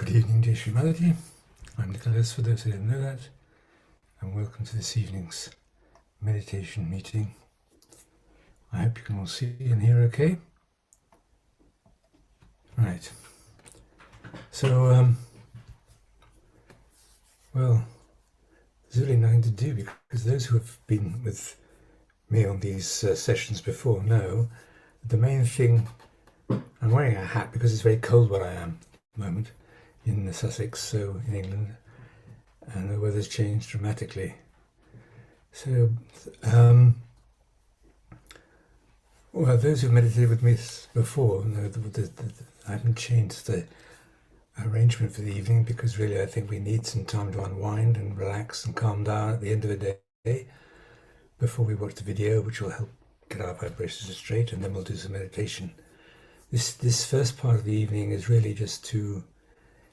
Good evening, dear humanity. I'm Nicholas, for those who don't know that, and welcome to this evening's meditation meeting. I hope you can all see and hear okay. Right. So, well, there's really nothing to do because those who have been with me on these sessions before know that the main thing, I'm wearing a hat because it's very cold where I am at the moment in Sussex, so in England, and the weather's changed dramatically. So, well, those who've meditated with me before know that I haven't changed the arrangement for the evening because really I think we need some time to unwind and relax and calm down at the end of the day before we watch the video, which will help get our vibrations straight, and then we'll do some meditation. This first part of the evening is really just to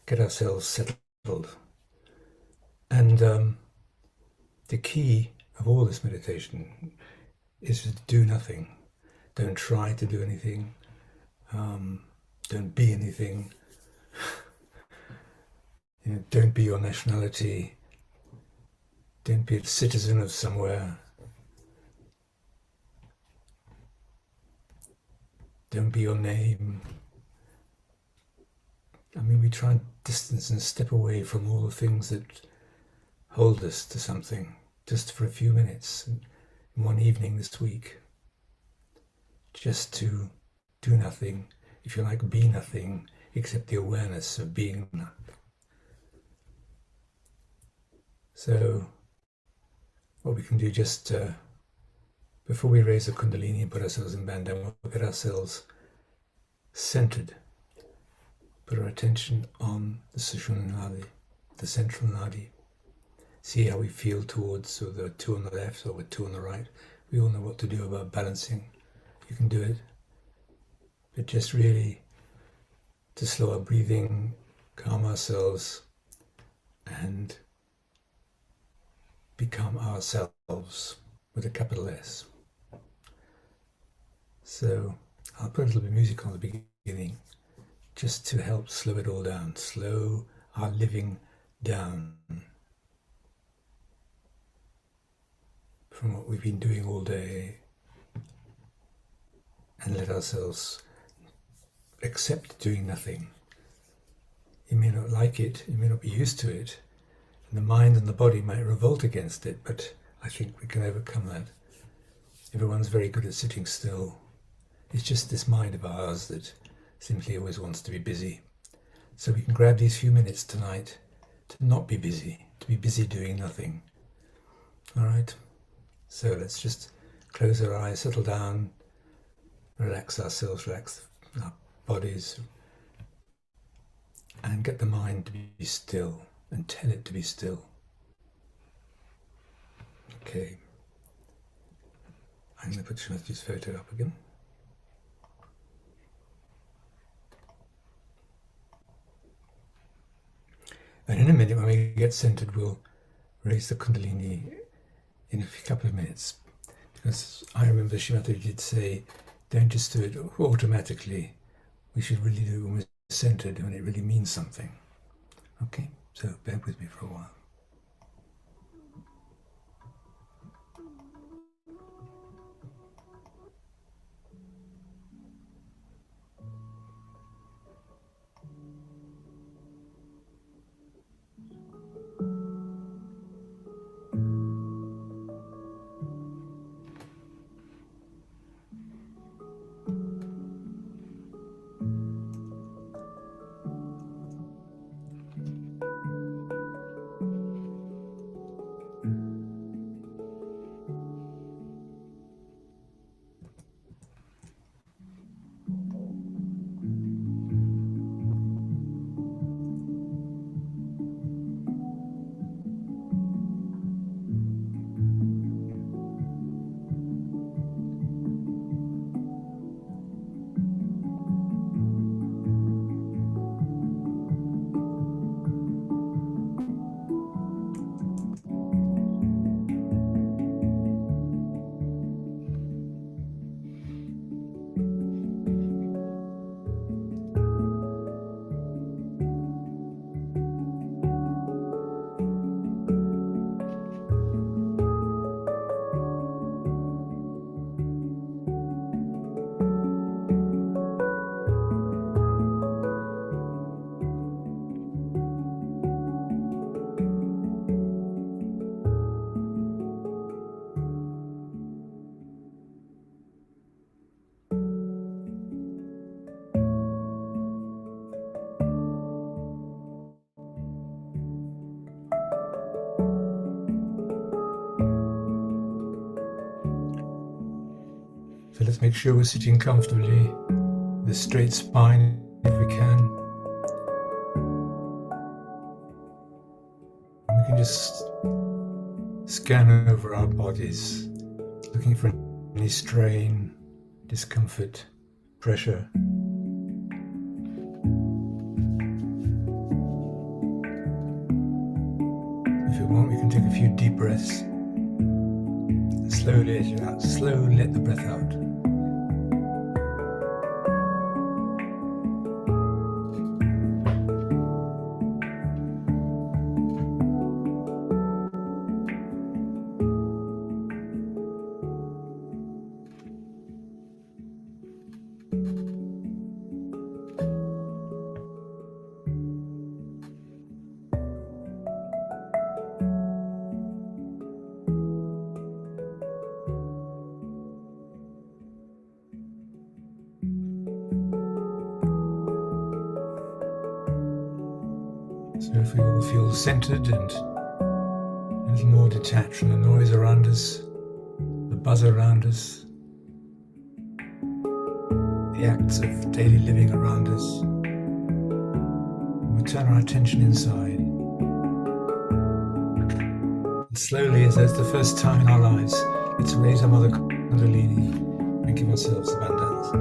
get ourselves settled. And the key of all this meditation is to do nothing. Don't try to do anything. Don't be anything. Don't be your nationality. Don't be a citizen of somewhere. Don't be your name. I mean, we try and distance and step away from all the things that hold us to something just for a few minutes in one evening this week. Just to do nothing, if you like, be nothing, except the awareness of being nothing. So, what we can do just before we raise the Kundalini and put ourselves in band down, we'll get ourselves centered. Put our attention on the Sushumna Nadi, the central Nadi. See how we feel towards, so the two on the left or with two on the right. We all know what to do about balancing. You can do it. But just really to slow our breathing, calm ourselves, and become ourselves with a capital S. So I'll put a little bit of music on the beginning just to help slow it all down, slow our living down from what we've been doing all day, and let ourselves accept doing nothing. You may not like it, you may not be used to it, and the mind and the body might revolt against it, but I think we can overcome that. Everyone's very good at sitting still. It's just this mind of ours that simply always wants to be busy. So we can grab these few minutes tonight to not be busy, to be busy doing nothing. All right? So let's just close our eyes, settle down, relax ourselves, relax our bodies, and get the mind to be still and tell it to be still. Okay. I'm going to put Shimati's photo up again. And in a minute, when we get centered, we'll raise the Kundalini in a couple of minutes. Because I remember Shimati did say, don't just do it automatically. We should really do it when we're centered, when it really means something. Okay, so bear with me for a while. Let's make sure we're sitting comfortably with a straight spine if we can. And we can just scan over our bodies, looking for any strain, discomfort, pressure. If we want, we can take a few deep breaths and slowly let it out. Slowly let the breath out. So if we all feel centered and a little more detached from the noise around us, the buzz around us, the acts of daily living around us, we turn our attention inside. And slowly, as though it's the first time in our lives, let's raise our Mother Kundalini and give ourselves abundance.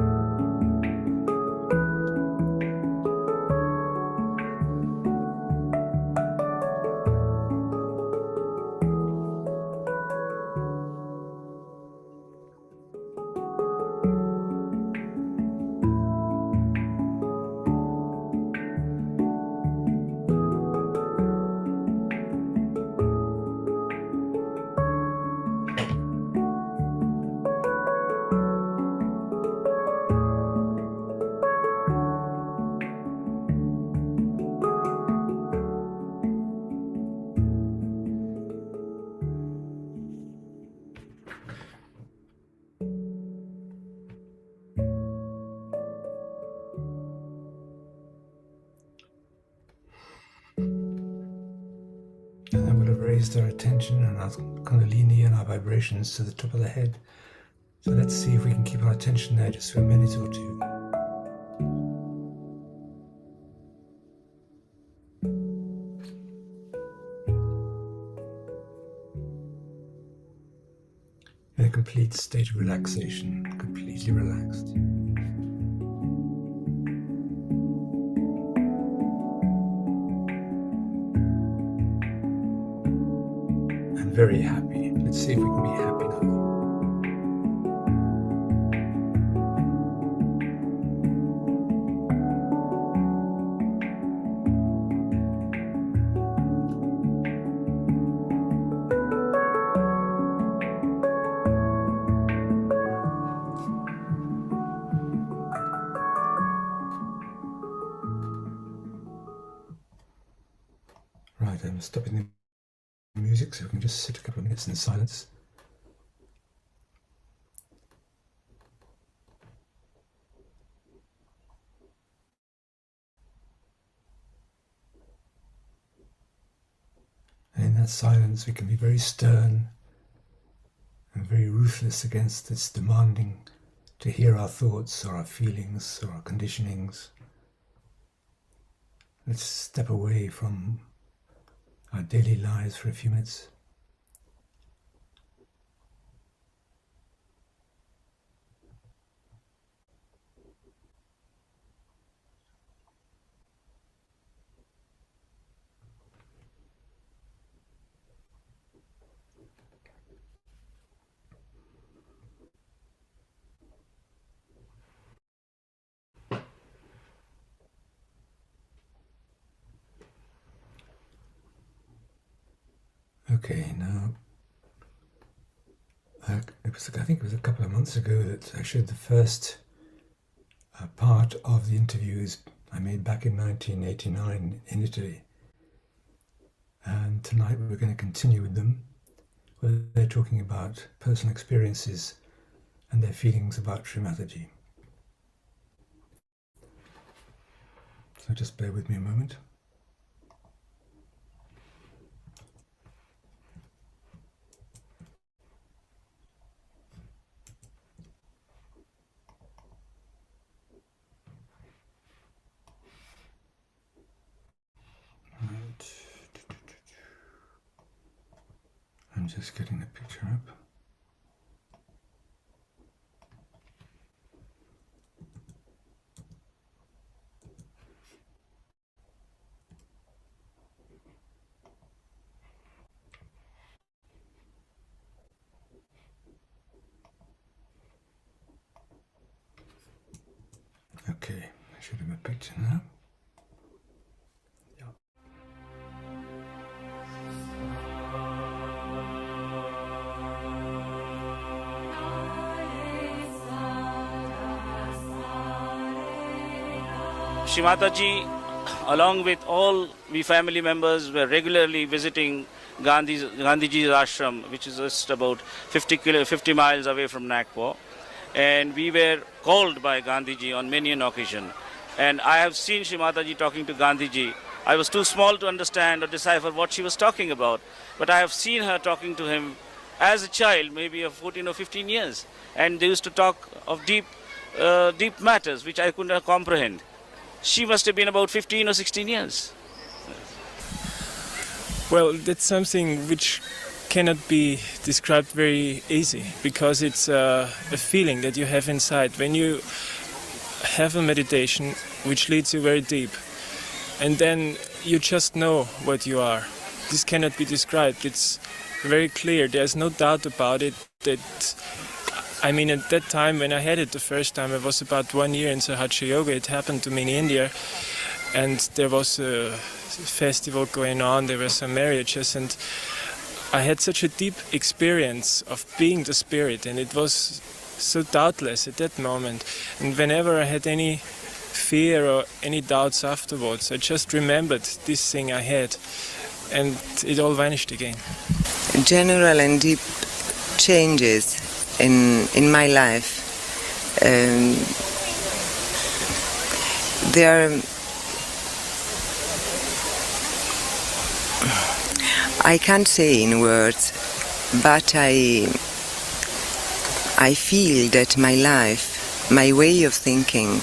And then we'll have raised our attention and our Kundalini and our vibrations to the top of the head. So let's see if we can keep our attention there just for a minute or two. In a complete state of relaxation, completely relaxed. And very happy. Let's see if we can be happy now. Right, I'm stopping the music so we can just sit a couple of minutes in silence. And in that silence we can be very stern and very ruthless against this demanding to hear our thoughts or our feelings or our conditionings. Let's step away from our daily lives for a few minutes. Okay, now I think it was a couple of months ago that I showed the first part of the interviews I made back in 1989 in Italy. And tonight we're going to continue with them, where they're talking about personal experiences and their feelings about traumatology. So just bear with me a moment. I'm just getting the picture up. Okay, I should have a picture now. Shrimataji, along with all we family members, were regularly visiting Gandhiji's ashram, which is just about 50 miles away from Nagpur. And we were called by Gandhiji on many an occasion. And I have seen Shrimataji talking to Gandhiji. I was too small to understand or decipher what she was talking about. But I have seen her talking to him as a child, maybe of 14 or 15 years. And they used to talk of deep matters which I could not comprehend. She must have been about 15 or 16 years. Well, that's something which cannot be described very easy, because it's a feeling that you have inside when you have a meditation which leads you very deep, and then you just know what you are. This cannot be described. It's very clear. There's no doubt about it. I mean, at that time when I had it the first time, I was about 1 year in Sahaja Yoga. It happened to me in India, and there was a festival going on. There were some marriages, and I had such a deep experience of being the spirit, and it was so doubtless at that moment. And whenever I had any fear or any doubts afterwards, I just remembered this thing I had, and it all vanished again. General and deep changes in my life. I can't say in words, but I feel that my life, my way of thinking,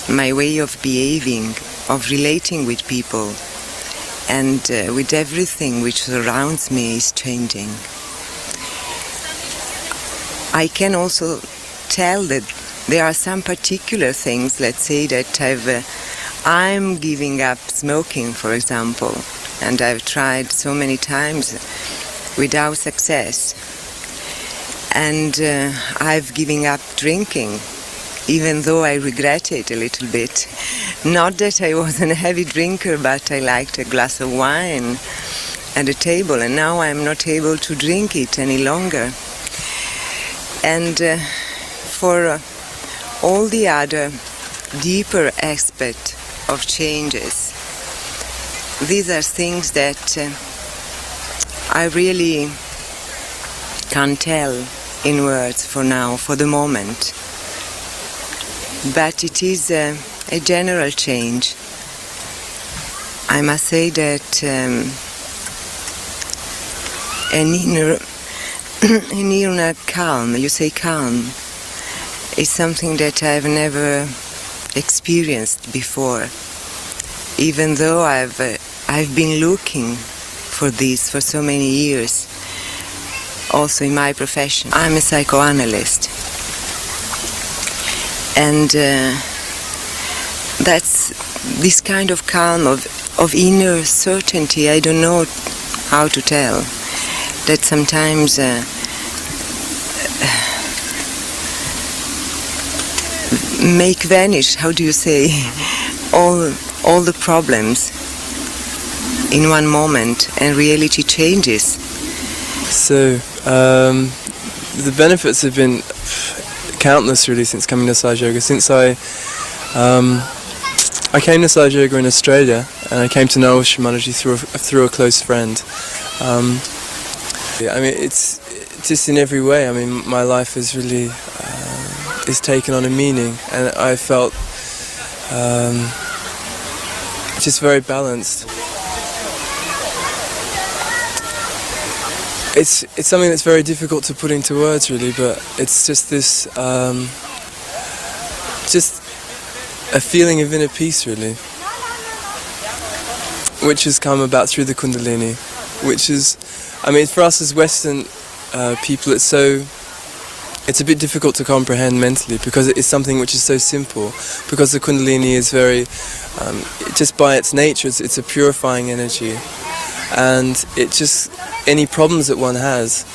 my way of behaving, of relating with people, and with everything which surrounds me is changing. I can also tell that there are some particular things, let's say that I'm giving up smoking, for example, and I've tried so many times without success. And I've given up drinking, even though I regret it a little bit. Not that I wasn't a heavy drinker, but I liked a glass of wine at a table, and now I'm not able to drink it any longer. And for all the other deeper aspects of changes, these are things that I really can't tell in words for now, for the moment. But it is a general change. I must say that an inner calm, you say calm, is something that I've never experienced before, even though I've been looking for this for so many years, also in my profession. I'm a psychoanalyst, and that's this kind of calm, of inner certainty, I don't know how to tell, that sometimes make vanish, how do you say, all the problems in one moment, and reality changes. So the benefits have been countless really since coming to Sahaja Yoga. Since I came to Sahaja Yoga in Australia, and I came to know Shrimataji through a close friend. I mean, it's just in every way. I mean, my life is really is taken on a meaning, and I felt just very balanced. It's something that's very difficult to put into words, really, but it's just this, just a feeling of inner peace, really, which has come about through the Kundalini, which is, I mean, for us as Western people, it's a bit difficult to comprehend mentally because it is something which is so simple. Because the Kundalini is very, just by its nature, it's a purifying energy, and it just any problems that one has,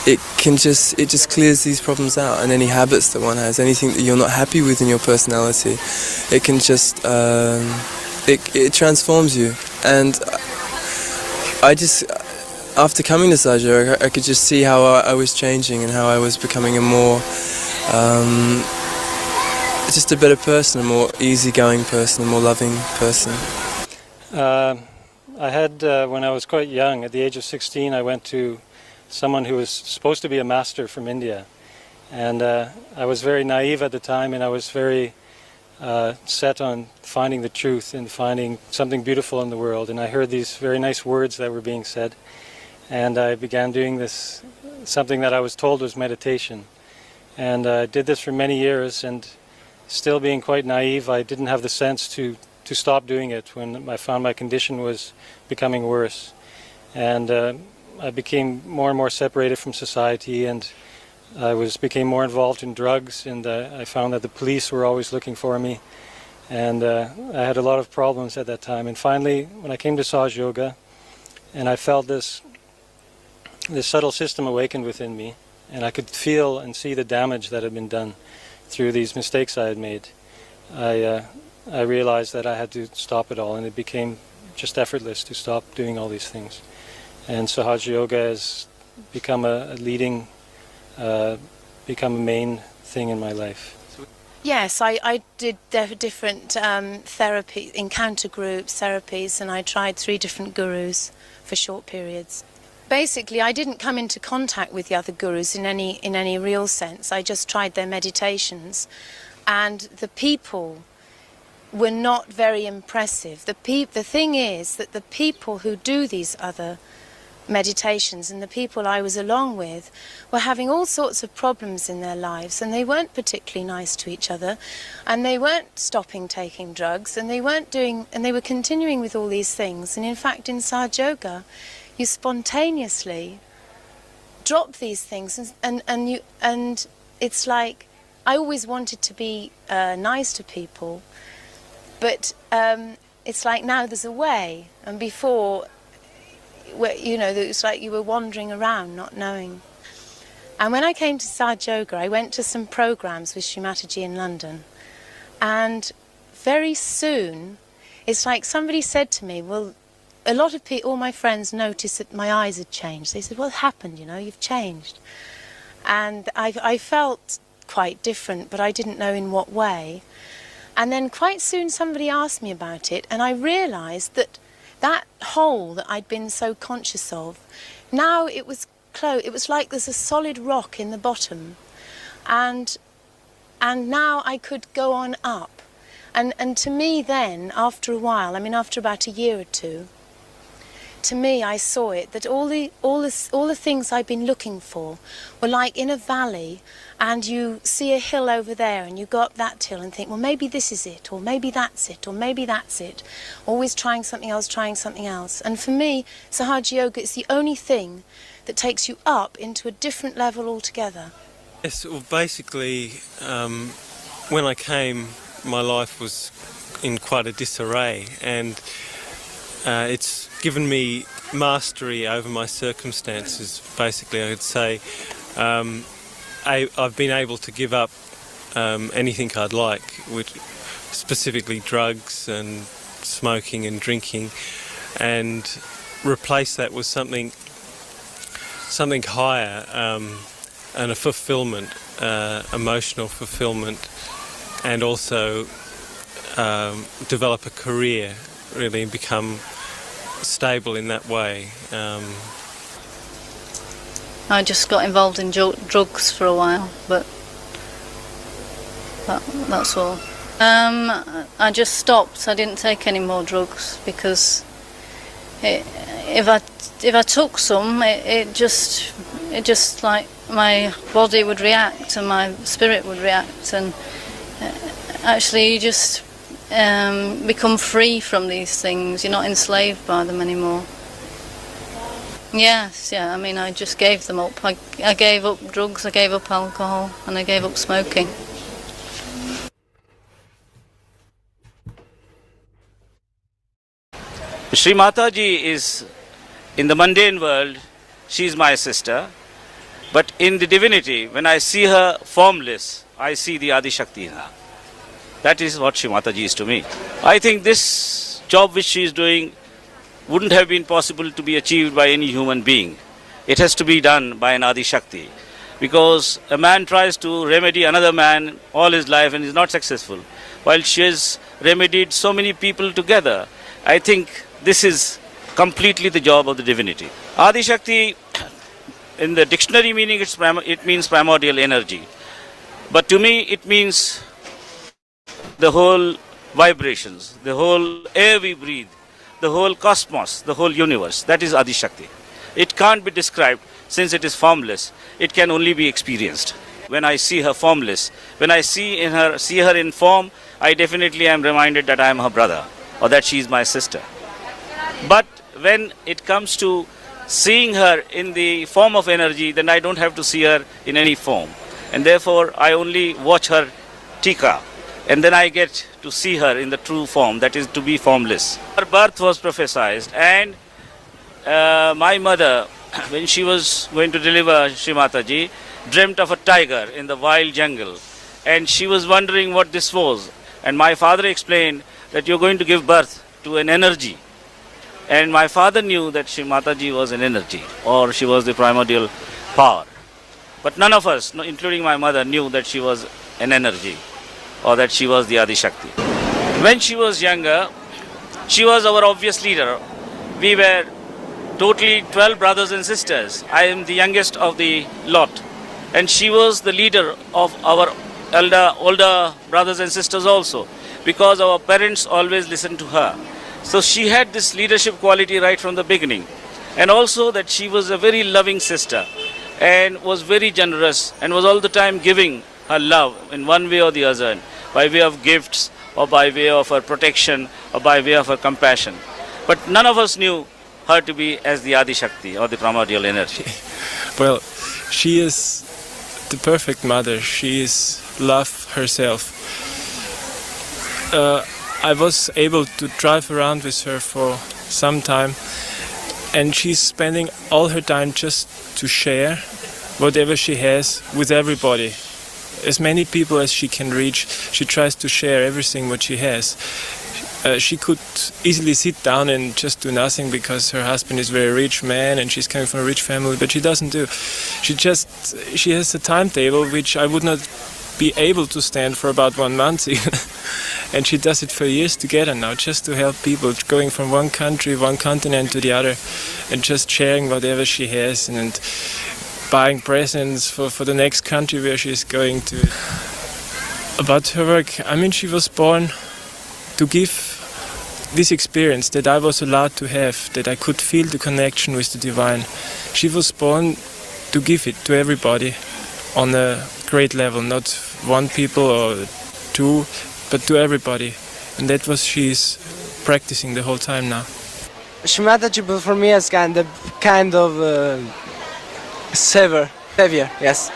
it just clears these problems out, and any habits that one has, anything that you're not happy with in your personality, it can just it transforms you. And I just, after coming to Sahaja Yoga, I could just see how I was changing and how I was becoming a more just a better person, a more easygoing person, a more loving person. I had, when I was quite young, at the age of 16, I went to someone who was supposed to be a master from India. And I was very naive at the time, and I was very set on finding the truth and finding something beautiful in the world. And I heard these very nice words that were being said. And I began doing this, something that I was told was meditation. And I did this for many years, and still being quite naive, I didn't have the sense to stop doing it when I found my condition was becoming worse. And I became more and more separated from society, and I became more involved in drugs, and I found that the police were always looking for me. And I had a lot of problems at that time. And finally, when I came to Sahaja Yoga, and I felt this subtle system awakened within me, and I could feel and see the damage that had been done through these mistakes I had made, I realized that I had to stop it all, and it became just effortless to stop doing all these things. And Sahaja Yoga has become a main thing in my life. Yes, I did different therapy, encounter groups, therapies, and I tried 3 different gurus for short periods. Basically, I didn't come into contact with the other gurus in any real sense. I just tried their meditations, and the people were not very impressive. The thing is that the people who do these other meditations and the people I was along with were having all sorts of problems in their lives, and they weren't particularly nice to each other, and they weren't stopping taking drugs, and they were continuing with all these things. And in fact, in Sahaja Yoga, you spontaneously drop these things, and it's like I always wanted to be nice to people, but it's like now there's a way, and before, it's like you were wandering around not knowing. And when I came to Sahaja Yoga, I went to some programs with Shrimataji in London, and very soon it's like somebody said to me, well, a lot of people, all my friends, noticed that my eyes had changed. They said, what happened, you've changed. And I felt quite different, but I didn't know in what way. And then quite soon somebody asked me about it, and I realised that that hole that I'd been so conscious of, now it was closed. It was like there's a solid rock in the bottom, and now I could go on up. And to me then, after a while, after about a year or two, to me I saw it that all the things I'd been looking for were like in a valley, and you see a hill over there, and you go up that hill and think, well, maybe this is it, or maybe that's it, or maybe that's it. Always trying something else. And for me, Sahaja Yoga is the only thing that takes you up into a different level altogether. Yes, well, basically, when I came, my life was in quite a disarray, and it's given me mastery over my circumstances, basically, I would say. I've been able to give up anything I'd like, which specifically drugs and smoking and drinking, and replace that with something higher, and a fulfillment, emotional fulfillment, and also develop a career, really, and become stable in that way. I just got involved in drugs for a while, but that's all. I just stopped. I didn't take any more drugs because if I took some, it just like my body would react and my spirit would react, and actually you just become free from these things. You're not enslaved by them anymore. Yes, yeah. I mean, I just gave them up. I gave up drugs, I gave up alcohol, and I gave up smoking. Sri Mataji is, in the mundane world, she is my sister. But in the divinity, when I see her formless, I see the Adi Shakti in her. That is what Sri Mataji is to me. I think this job which she is doing wouldn't have been possible to be achieved by any human being. It has to be done by an Adi Shakti. Because a man tries to remedy another man all his life and is not successful. While she has remedied so many people together, I think this is completely the job of the divinity. Adi Shakti, in the dictionary meaning, it means primordial energy. But to me, it means the whole vibrations, the whole air we breathe, the whole cosmos, the whole universe. That is Adi Shakti. It can't be described since it is formless. It can only be experienced. When I see her formless, when I see her in form, I definitely am reminded that I am her brother or that she is my sister. But when it comes to seeing her in the form of energy, then I don't have to see her in any form. And therefore, I only watch her tika. And then I get to see her in the true form, that is to be formless. Her birth was prophesied, and my mother, when she was going to deliver Sri Mataji, dreamt of a tiger in the wild jungle. And she was wondering what this was. And my father explained that you're going to give birth to an energy. And my father knew that Sri Mataji was an energy, or she was the primordial power. But none of us, including my mother, knew that she was an energy, or that she was the Adi Shakti. When she was younger, she was our obvious leader. We were totally 12 brothers and sisters. I am the youngest of the lot. And she was the leader of our older brothers and sisters also, because our parents always listened to her. So she had this leadership quality right from the beginning. And also that she was a very loving sister and was very generous and was all the time giving her love in one way or the other, by way of gifts or by way of her protection or by way of her compassion. But none of us knew her to be as the Adi Shakti or the primordial energy. Well, she is the perfect mother. She is love herself. I was able to drive around with her for some time, and she's spending all her time just to share whatever she has with everybody. As many people as she can reach, she tries to share everything what she has. She could easily sit down and just do nothing because her husband is a very rich man and she's coming from a rich family, but she doesn't do. She has a timetable which I would not be able to stand for about 1 month even. And she does it for years together now, just to help people, going from one country, one continent to the other, and just sharing whatever she has and buying presents for the next country where she's going to. About her work, I mean, she was born to give this experience that I was allowed to have, that I could feel the connection with the divine. She was born to give it to everybody on a great level, not one people or two, but to everybody. And that was she's practicing the whole time now. Sri Mataji for me is kind of savior, yes.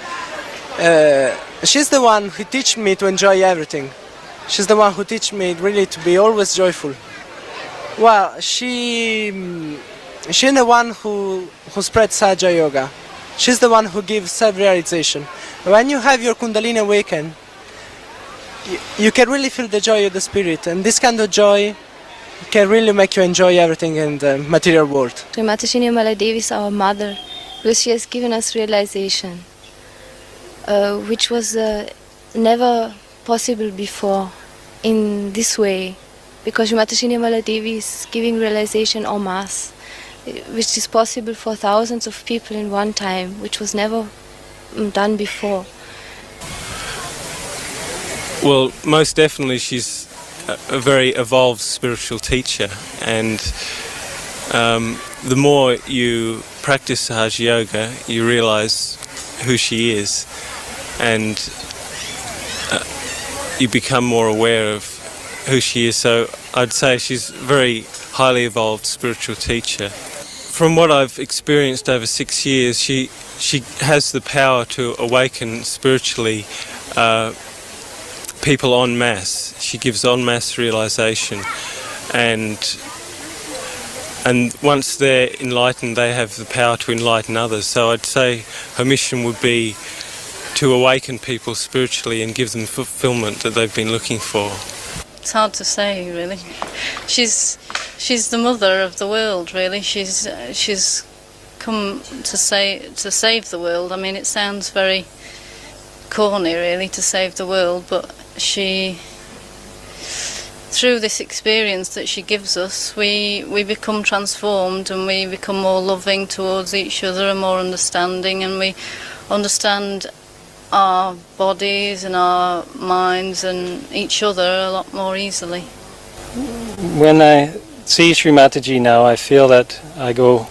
She's the one who teach me to enjoy everything. She's the one who teach me really to be always joyful. Well, she's the one who spreads Sahaja Yoga. She's the one who gives self-realization. When you have your Kundalini awaken, you can really feel the joy of the spirit, and this kind of joy can really make you enjoy everything in the material world. Sri Mataji Nirmala Devi is our mother, because she has given us realization, which was never possible before in this way, because Sri Mataji Nirmala Devi is giving realization en masse, which is possible for thousands of people in one time, which was never done before. Well, most definitely she's a very evolved spiritual teacher, and the more you practice Sahaja Yoga, you realize who she is, and you become more aware of who she is. So I'd say she's a very highly evolved spiritual teacher. from what I've experienced over 6 years, she has the power to awaken spiritually people en masse. She gives en masse realization, and once they're enlightened, they have the power to enlighten others. So I'd say her mission would be to awaken people spiritually and give them fulfillment that they've been looking for. It's hard to say, really. She's the mother of the world, really. She's come to save the world. I mean, it sounds very corny, really, to save the world, but she, through this experience that she gives us, we become transformed, and we become more loving towards each other and more understanding, and we understand our bodies and our minds and each other a lot more easily. When I see Sri Mataji now, I feel that I go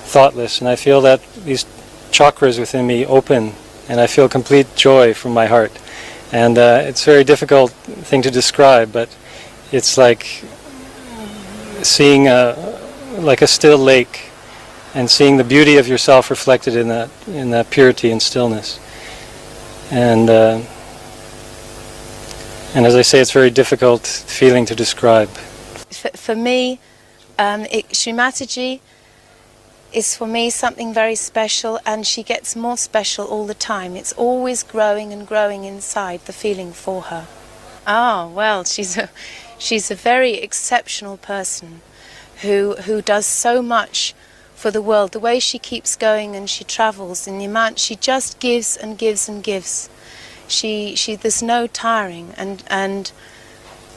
thoughtless, and I feel that these chakras within me open, and I feel complete joy from my heart. And it's a very difficult thing to describe, but it's like seeing like a still lake, and seeing the beauty of yourself reflected in that purity and stillness. And as I say, it's a very difficult feeling to describe. For me, Sri Mataji is for me something very special, and she gets more special all the time. It's always growing and growing inside, the feeling for her. Oh, well, she's a very exceptional person who does so much for the world. The way she keeps going and she travels, and the amount she just gives and gives and gives. There's no tiring, and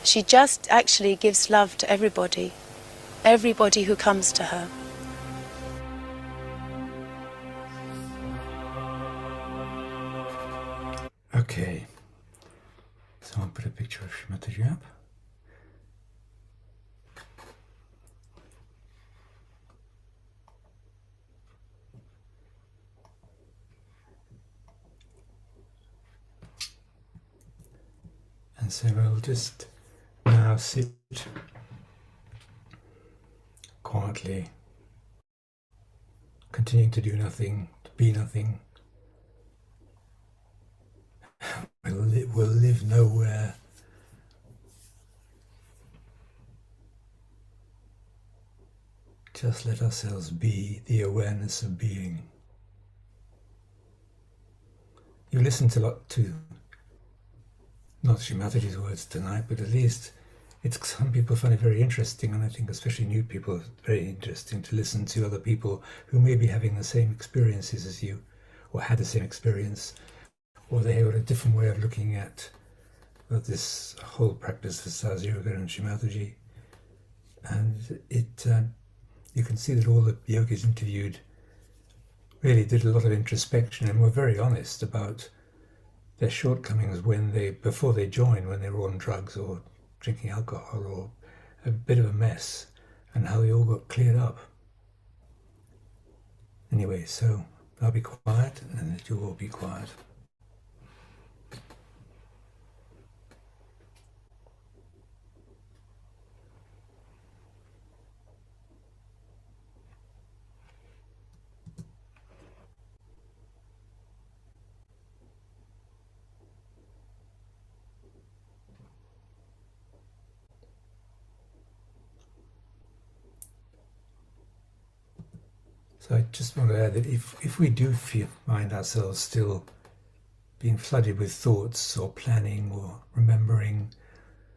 she just actually gives love to everybody who comes to her. Okay, so I'll put a picture of Sri Mataji up. And so we'll just now sit quietly, continuing to do nothing, to be nothing. We'll live nowhere. Just let ourselves be the awareness of being. You listened to not Sri Mataji's words tonight, but at least some people find it very interesting, and I think especially new people, it's very interesting to listen to other people who may be having the same experiences as you, or had the same experience, or they have a different way of looking at this whole practice of SYUK and Sri Mataji. And you can see that all the yogis interviewed really did a lot of introspection and were very honest about their shortcomings before they joined, when they were on drugs or drinking alcohol or a bit of a mess, and how they all got cleared up. Anyway, so I'll be quiet, and let you all be quiet. So I just want to add that if we do find ourselves still being flooded with thoughts or planning or remembering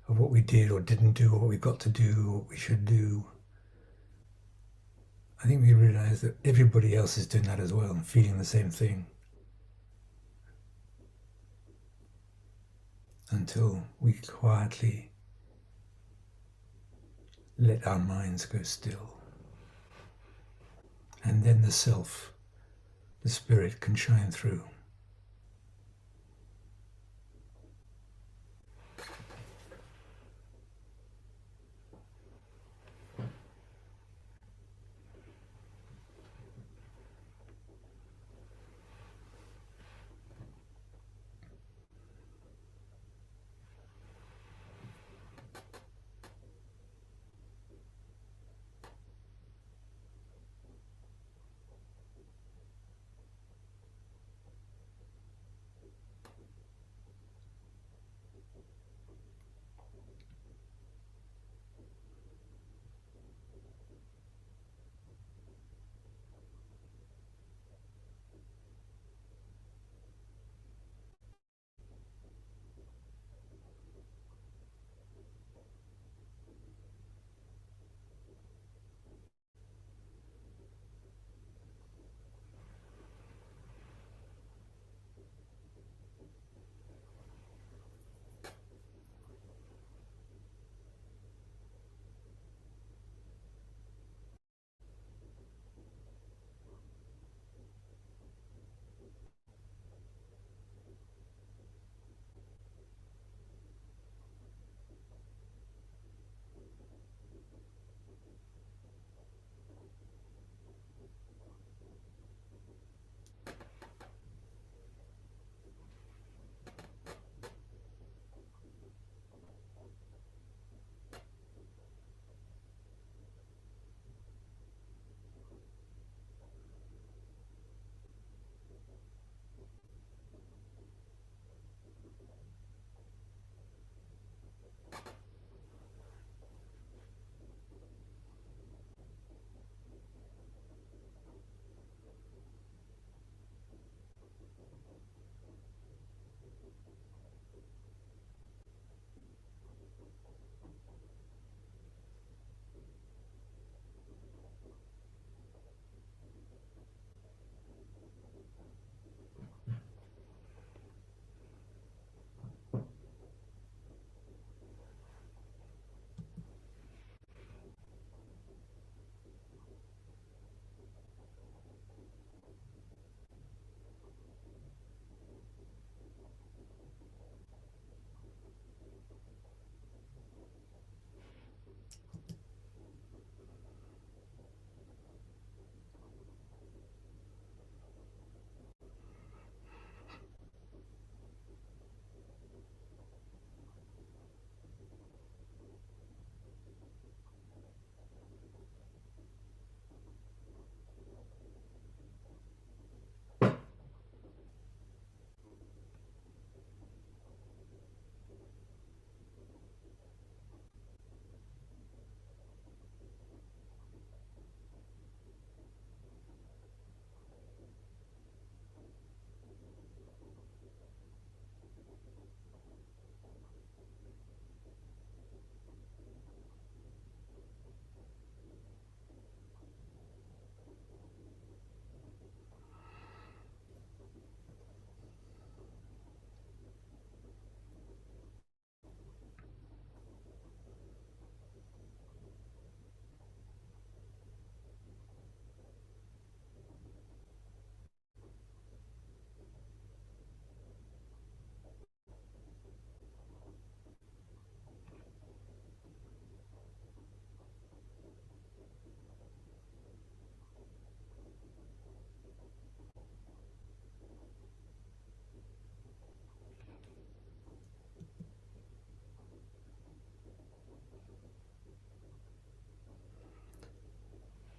of what we did or didn't do, or what we've got to do, or what we should do, I think we realize that everybody else is doing that as well and feeling the same thing. Until we quietly let our minds go still. And then the self, the spirit, can shine through.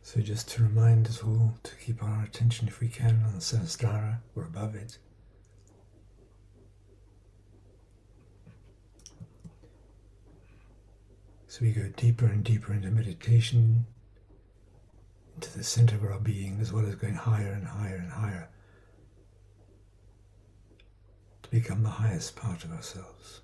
So just to remind us all to keep our attention, if we can, on the Sahasrara or above it. So we go deeper and deeper into meditation, into the center of our being, as well as going higher and higher and higher to become the highest part of ourselves.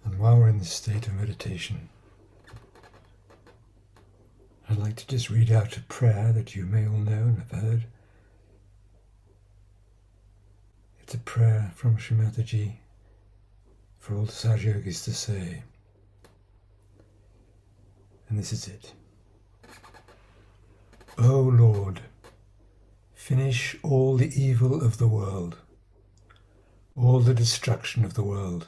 And while we're in this state of meditation, I'd like to just read out a prayer that you may all know and have heard. It's a prayer from Sri Mataji for all the Sahaja-yogis to say. And this is it. O Lord, finish all the evil of the world, all the destruction of the world,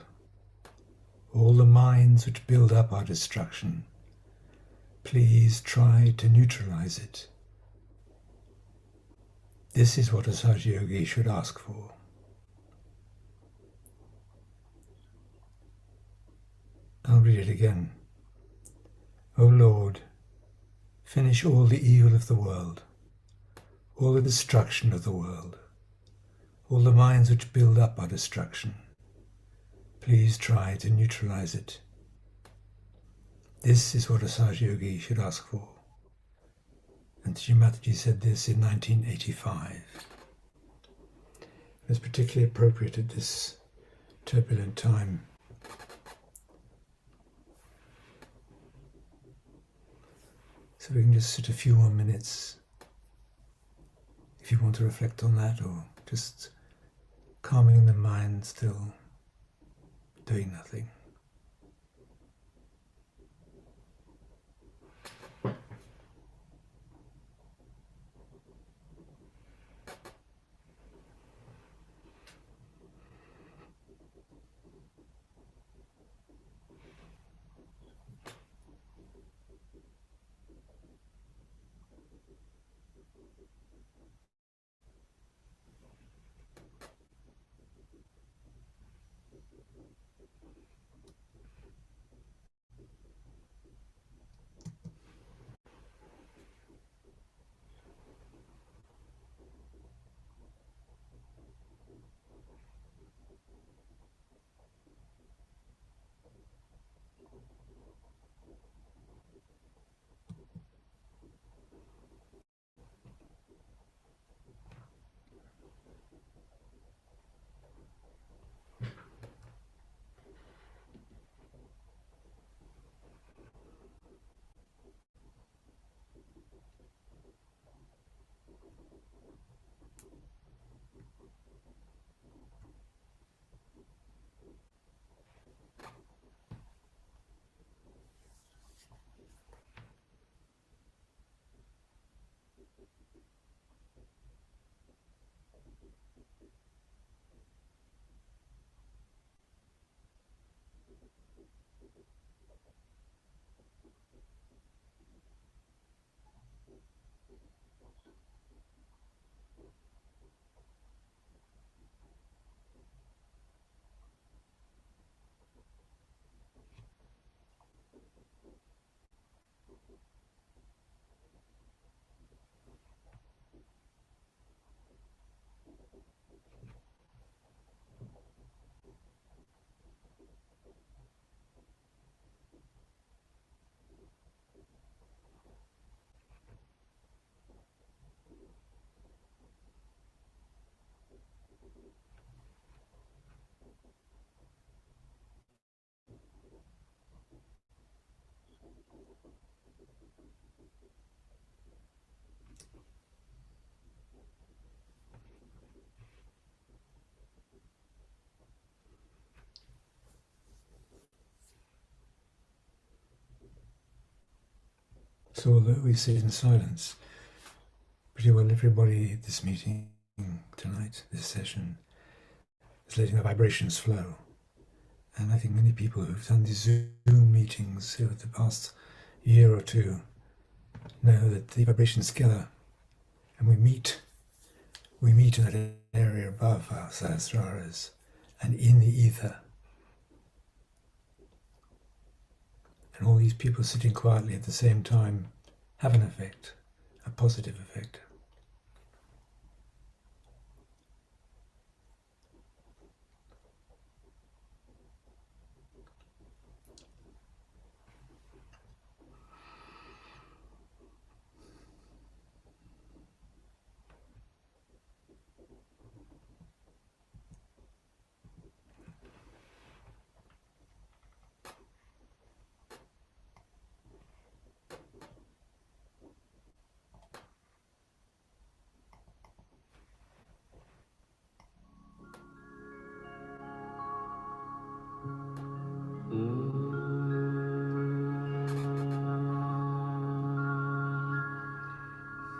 all the minds which build up our destruction. Please try to neutralize it. This is what a Sahaja-yogi should ask for. I'll read it again. O Lord, finish all the evil of the world, all the destruction of the world, all the minds which build up our destruction. Please try to neutralize it. This is what a Sahaja-yogi should ask for. And Sri Mataji said this in 1985. It's particularly appropriate at this turbulent time. So we can just sit a few more minutes if you want to reflect on that, or just calming the mind, still doing nothing. So although we sit in silence, pretty well everybody at this meeting tonight, this session, is letting the vibrations flow. And I think many people who've done these Zoom meetings over the past year or two know that the vibrations gather and we meet in that area above our sahasraras and in the ether. And all these people sitting quietly at the same time have an effect, a positive effect.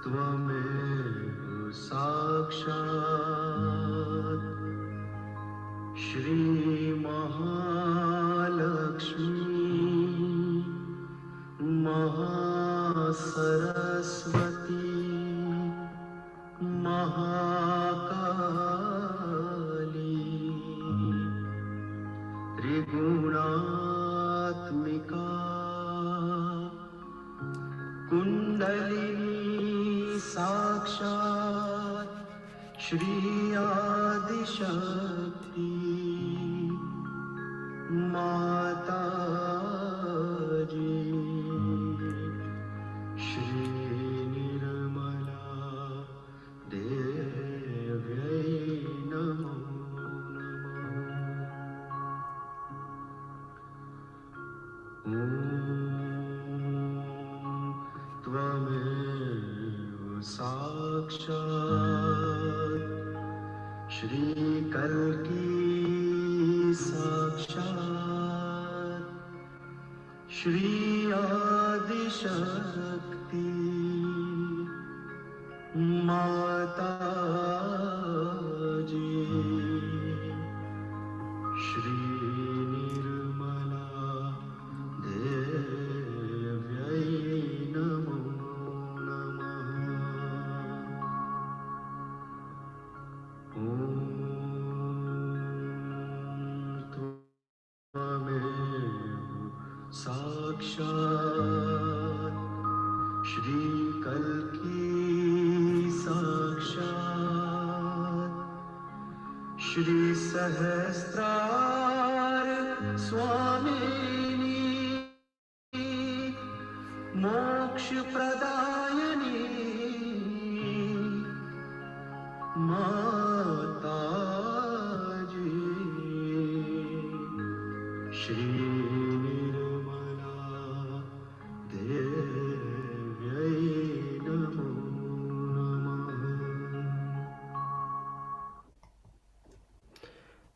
त्वमेव साक्षात् श्रीमहालक्ष्मी महासरस्वती महाकाली त्रिगुणात्मिका कुण्डलिनी साक्षात् श्री आदिशक्ति माता जी श्री निर्मला देव्यै नमो त्वमेव साक्षात् श्रीकल्की साक्षात् श्री आदिशक्ति माता जी श्री निर्मला देव्यै नमो त्वमेव साक्षात् श्रीकल्की साक्षात् श्री सहस्रार स्वामिनी मोक्ष प्रदायिनी माता जी श्री निर्मला देव्यै नमो नमः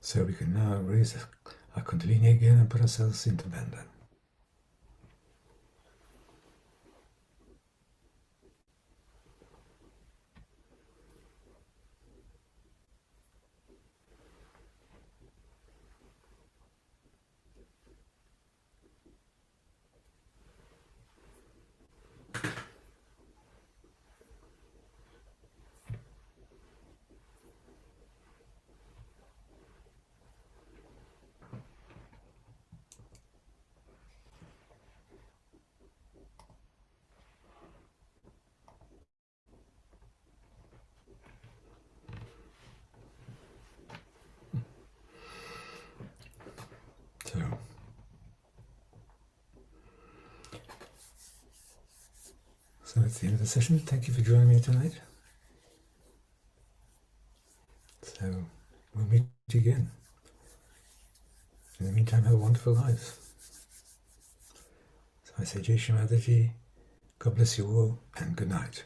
So we can now raise our Kundalini again and put ourselves into Bandhan. So that's the end of the session. Thank you for joining me tonight. So we'll meet again. In the meantime, have a wonderful life. So I say Jai Shri Mataji, God bless you all, and good night.